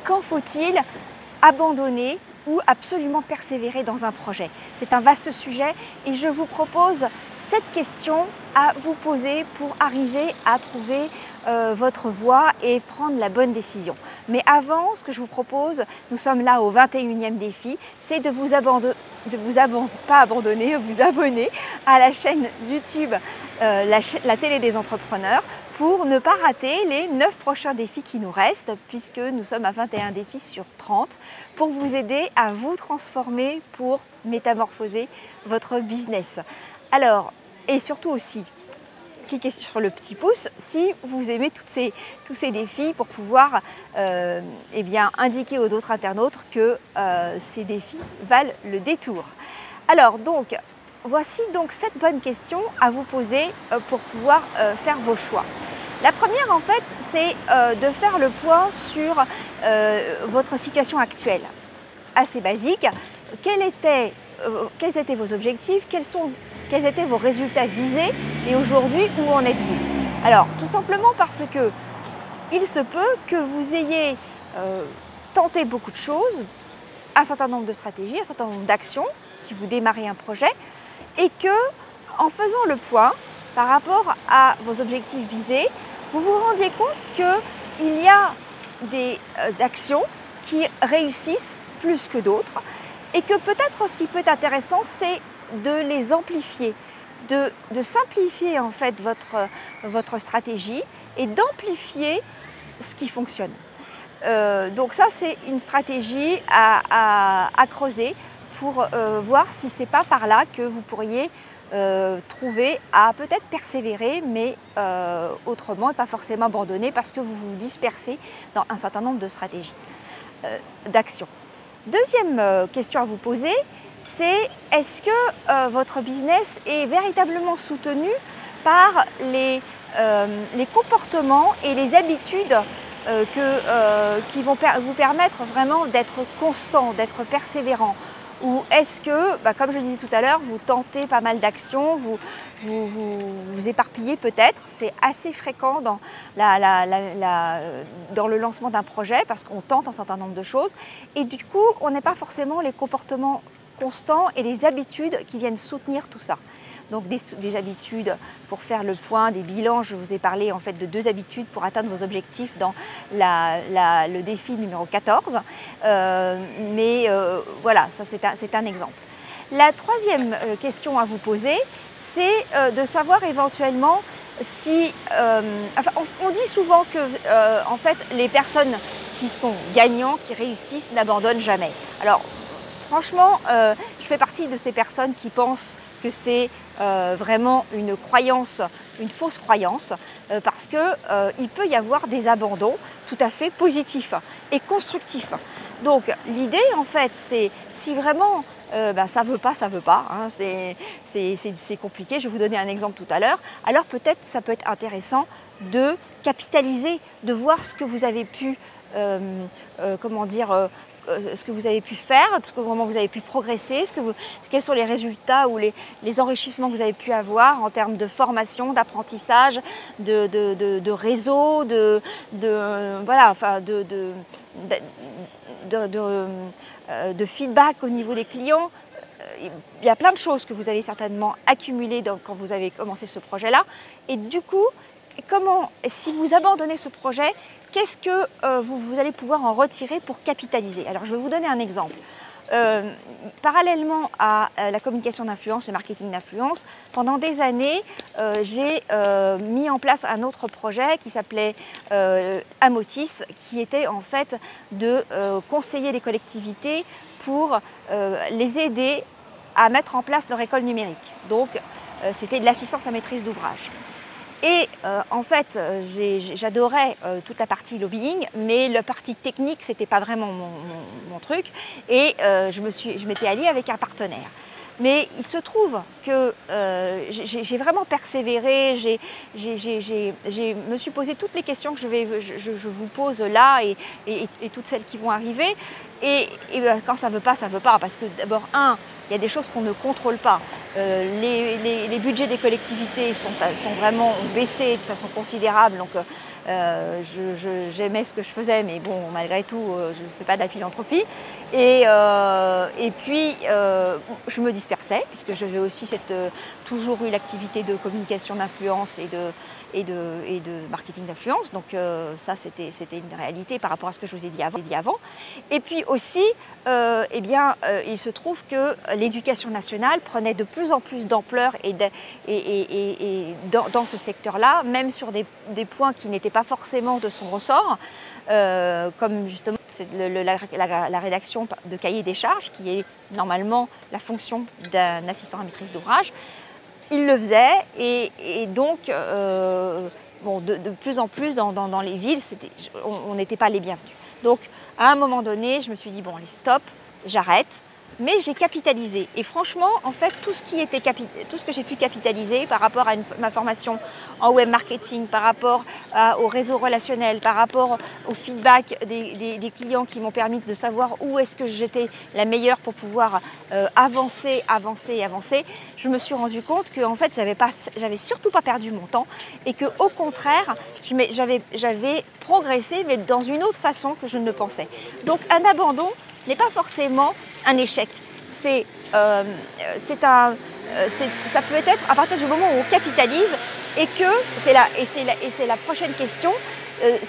Quand faut-il abandonner ou absolument persévérer dans un projet? C'est un vaste sujet et je vous propose cette question à vous poser pour arriver à trouver votre voie et prendre la bonne décision. Mais avant, ce que je vous propose, nous sommes là au 21e défi, c'est de vous abonner à la chaîne YouTube la télé des entrepreneurs pour ne pas rater les 9 prochains défis qui nous restent, puisque nous sommes à 21 défis sur 30, pour vous aider à vous transformer, pour métamorphoser votre business. Alors, et surtout aussi, cliquez sur le petit pouce si vous aimez tous ces défis pour pouvoir indiquer aux autres internautes que ces défis valent le détour. Alors donc, voici donc cette bonne question à vous poser pour pouvoir faire vos choix. La première en fait, c'est de faire le point sur votre situation actuelle. Assez basique, quels étaient vos objectifs, quels étaient vos résultats visés et aujourd'hui où en êtes-vous? Alors tout simplement parce que il se peut que vous ayez tenté beaucoup de choses, un certain nombre de stratégies, un certain nombre d'actions si vous démarrez un projet et que en faisant le point par rapport à vos objectifs visés, vous vous rendiez compte qu'il y a des actions qui réussissent plus que d'autres et que peut-être ce qui peut être intéressant, c'est de les amplifier, de simplifier en fait votre stratégie et d'amplifier ce qui fonctionne. Donc ça, c'est une stratégie à creuser pour voir si ce n'est pas par là que vous pourriez trouver à peut-être persévérer, mais autrement et pas forcément abandonner parce que vous vous dispersez dans un certain nombre de stratégies, d'actions. Deuxième question à vous poser, c'est est-ce que votre business est véritablement soutenu par les comportements et les habitudes qui vont vous permettre vraiment d'être constant, d'être persévérant? Ou est-ce que, comme je le disais tout à l'heure, vous tentez pas mal d'actions, vous éparpillez peut-être? C'est assez fréquent dans le lancement d'un projet parce qu'on tente un certain nombre de choses et du coup, on n'est pas forcément les comportements constants et les habitudes qui viennent soutenir tout ça. Donc des habitudes pour faire le point, des bilans. Je vous ai parlé en fait de 2 habitudes pour atteindre vos objectifs dans le défi numéro 14. Voilà, ça c'est un exemple. La troisième question à vous poser, c'est de savoir éventuellement si... on dit souvent que en fait, les personnes qui sont gagnants, qui réussissent, n'abandonnent jamais. Alors, franchement, je fais partie de ces personnes qui pensent que c'est vraiment une croyance, une fausse croyance, parce qu'il peut y avoir des abandons tout à fait positifs et constructifs. Donc l'idée en fait, c'est si vraiment ça veut pas, hein, c'est compliqué, je vais vous donner un exemple tout à l'heure, alors peut-être ça peut être intéressant de capitaliser, de voir ce que vous avez pu, ce que vous avez pu faire, comment vous avez pu progresser, quels sont les résultats ou les enrichissements que vous avez pu avoir en termes de formation, d'apprentissage, de réseau, de feedback au niveau des clients. Il y a plein de choses que vous avez certainement accumulées quand vous avez commencé ce projet-là. Et du coup, si vous abandonnez ce projet, qu'est-ce que vous allez pouvoir en retirer pour capitaliser? Alors, je vais vous donner un exemple. Parallèlement à la communication d'influence, le marketing d'influence, pendant des années, j'ai mis en place un autre projet qui s'appelait Amotis, qui était en fait de conseiller les collectivités pour les aider à mettre en place leur école numérique. Donc, c'était de l'assistance à maîtrise d'ouvrage. Et en fait, j'adorais toute la partie lobbying, mais la partie technique, c'était pas vraiment mon truc. Et je m'étais alliée avec un partenaire. Mais il se trouve que j'ai vraiment persévéré, je me suis posé toutes les questions que je vous pose là et toutes celles qui vont arriver. Et quand ça ne veut pas, parce que d'abord, il y a des choses qu'on ne contrôle pas. Les budgets des collectivités sont vraiment ont baissé de façon considérable, donc j'aimais ce que je faisais, mais bon, malgré tout, je ne fais pas de la philanthropie. Et puis, je me dispersais, puisque j'avais aussi toujours eu l'activité de communication d'influence et de marketing d'influence. Donc ça, c'était une réalité par rapport à ce que je vous ai dit avant. Et puis aussi, il se trouve que l'éducation nationale prenait de plus en plus d'ampleur dans ce secteur-là, même sur des points qui n'étaient pas forcément de son ressort, comme justement la rédaction de cahier des charges, qui est normalement la fonction d'un assistant à maîtrise d'ouvrage. Il le faisait et donc de plus en plus dans les villes, on n'était pas les bienvenus. Donc à un moment donné, je me suis dit bon allez stop, j'arrête. Mais j'ai capitalisé. Et franchement, en fait, tout ce que j'ai pu capitaliser par rapport à ma formation en web marketing, par rapport au réseau relationnel, par rapport au feedback des clients qui m'ont permis de savoir où est-ce que j'étais la meilleure pour pouvoir avancer, je me suis rendu compte que en fait, j'avais surtout pas perdu mon temps et que au contraire, j'avais progressé, mais dans une autre façon que je ne le pensais. Donc, un abandon n'est pas forcément un échec. Ça peut être à partir du moment où on capitalise et que c'est la prochaine question et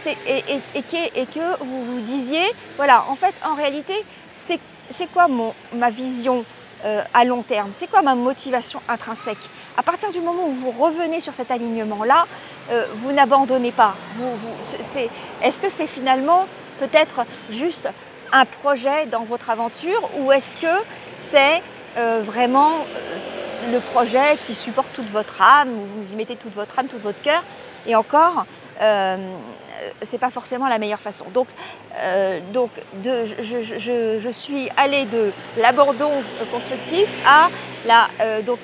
que vous vous disiez voilà en fait en réalité c'est quoi ma vision à long terme, c'est quoi ma motivation intrinsèque. À partir du moment où vous revenez sur cet alignement là, vous n'abandonnez pas. Est-ce que c'est finalement peut-être juste un projet dans votre aventure ou est-ce que c'est vraiment le projet qui supporte toute votre âme, où vous y mettez toute votre âme, tout votre cœur et encore, c'est pas forcément la meilleure façon. Donc je suis allée de l'abandon constructif à la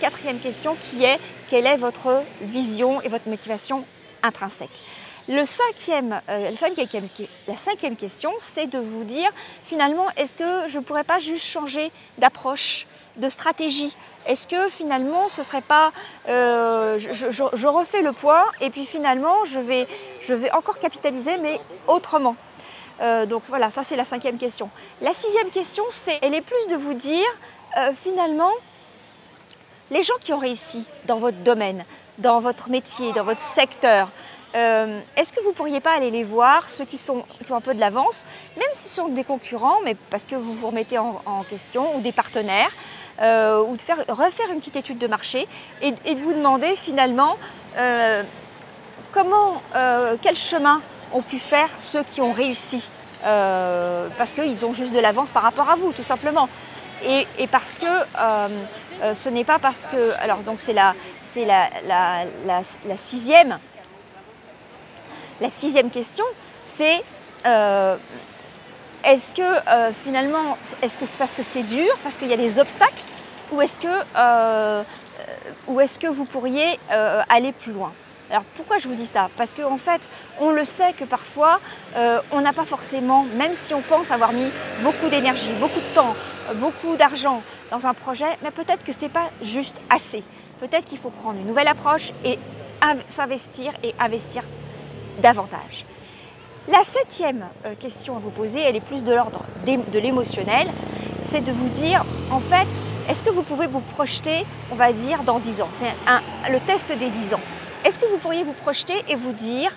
quatrième question qui est quelle est votre vision et votre motivation intrinsèque. La cinquième question, c'est de vous dire finalement, est-ce que je ne pourrais pas juste changer d'approche, de stratégie? Est-ce que finalement, ce ne serait pas, je refais le point et puis finalement, je vais encore capitaliser, mais autrement. Donc voilà, ça c'est la cinquième question. La sixième question, elle est plus de vous dire finalement, les gens qui ont réussi dans votre domaine, dans votre métier, dans votre secteur, est-ce que vous ne pourriez pas aller les voir, ceux qui ont un peu de l'avance, même s'ils sont des concurrents, mais parce que vous vous remettez en question, ou des partenaires, ou de refaire une petite étude de marché et de vous demander finalement quel chemin ont pu faire ceux qui ont réussi, parce qu'ils ont juste de l'avance par rapport à vous, tout simplement. Et parce que ce n'est pas parce que... Alors donc c'est la sixième. La sixième question, c'est est-ce que finalement, est-ce que c'est parce que c'est dur, parce qu'il y a des obstacles, ou est-ce que vous pourriez aller plus loin? Alors pourquoi je vous dis ça? Parce qu'en fait, on le sait que parfois, on n'a pas forcément, même si on pense avoir mis beaucoup d'énergie, beaucoup de temps, beaucoup d'argent dans un projet, mais peut-être que ce n'est pas juste assez. Peut-être qu'il faut prendre une nouvelle approche et s'investir et investir davantage. La septième question à vous poser, elle est plus de l'ordre de l'émotionnel, c'est de vous dire, en fait, est-ce que vous pouvez vous projeter, on va dire, dans 10 ans? C'est le test des 10 ans. Est-ce que vous pourriez vous projeter et vous dire,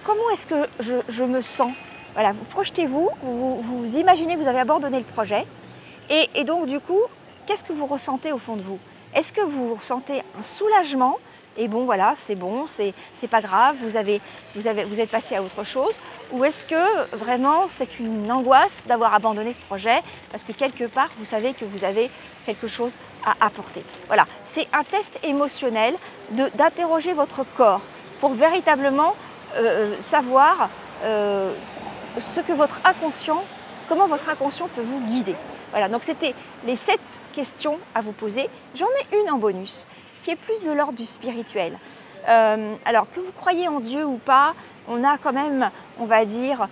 comment est-ce que je me sens? Voilà, vous projetez-vous, vous imaginez que vous avez abandonné le projet, et donc du coup, qu'est-ce que vous ressentez au fond de vous? Est-ce que vous ressentez un soulagement? Et bon, voilà, c'est bon, c'est pas grave, vous êtes passé à autre chose? Ou est-ce que vraiment c'est une angoisse d'avoir abandonné ce projet parce que quelque part, vous savez que vous avez quelque chose à apporter? Voilà, c'est un test émotionnel d'interroger votre corps pour véritablement savoir comment votre inconscient peut vous guider. Voilà, donc c'était les 7 questions à vous poser. J'en ai une en bonus, qui est plus de l'ordre du spirituel. Alors que vous croyez en Dieu ou pas, on a quand même, on va dire,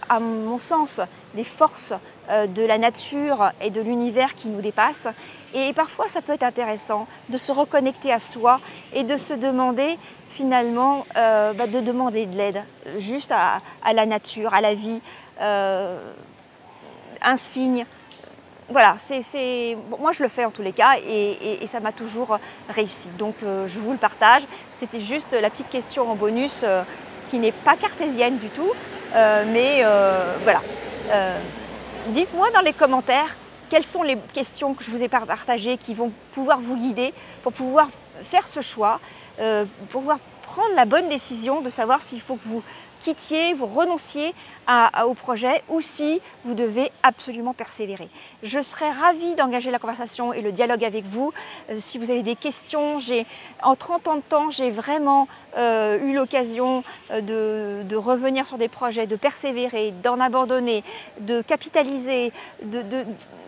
à mon sens, des forces de la nature et de l'univers qui nous dépasse. Et parfois, ça peut être intéressant de se reconnecter à soi et de se demander finalement, de demander de l'aide juste à la nature, à la vie, un signe. Voilà, bon, moi je le fais en tous les cas et ça m'a toujours réussi. Donc je vous le partage. C'était juste la petite question en bonus qui n'est pas cartésienne du tout. Mais voilà. Dites-moi dans les commentaires quelles sont les questions que je vous ai partagées qui vont pouvoir vous guider pour pouvoir faire ce choix, pour pouvoir prendre la bonne décision de savoir s'il faut que vous quittiez, vous renonciez au projet ou si vous devez absolument persévérer. Je serais ravie d'engager la conversation et le dialogue avec vous. Si vous avez des questions, en 30 ans de temps, j'ai vraiment eu l'occasion de revenir sur des projets, de persévérer, d'en abandonner, de capitaliser,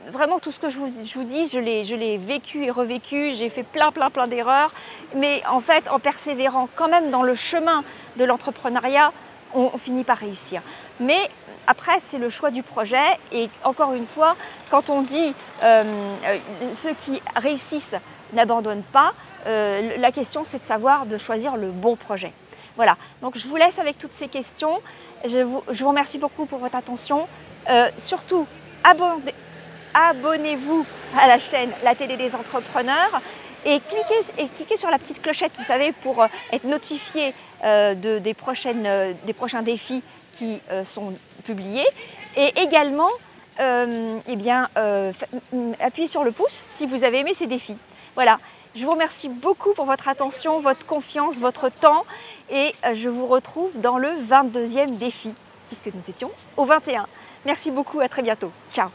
vraiment tout ce que je vous dis, je l'ai vécu et revécu, j'ai fait plein d'erreurs, mais en fait en persévérant quand même dans le chemin de l'entrepreneuriat, on finit par réussir. Mais après c'est le choix du projet et encore une fois, quand on dit ceux qui réussissent n'abandonnent pas, la question c'est de savoir de choisir le bon projet. Voilà, donc je vous laisse avec toutes ces questions, je vous remercie beaucoup pour votre attention, surtout abonnez-vous à la chaîne La Télé des Entrepreneurs et cliquez sur la petite clochette, vous savez, pour être notifié des prochains défis qui sont publiés. Et également, appuyez sur le pouce si vous avez aimé ces défis. Voilà, je vous remercie beaucoup pour votre attention, votre confiance, votre temps et je vous retrouve dans le 22e défi, puisque nous étions au 21. Merci beaucoup, à très bientôt. Ciao.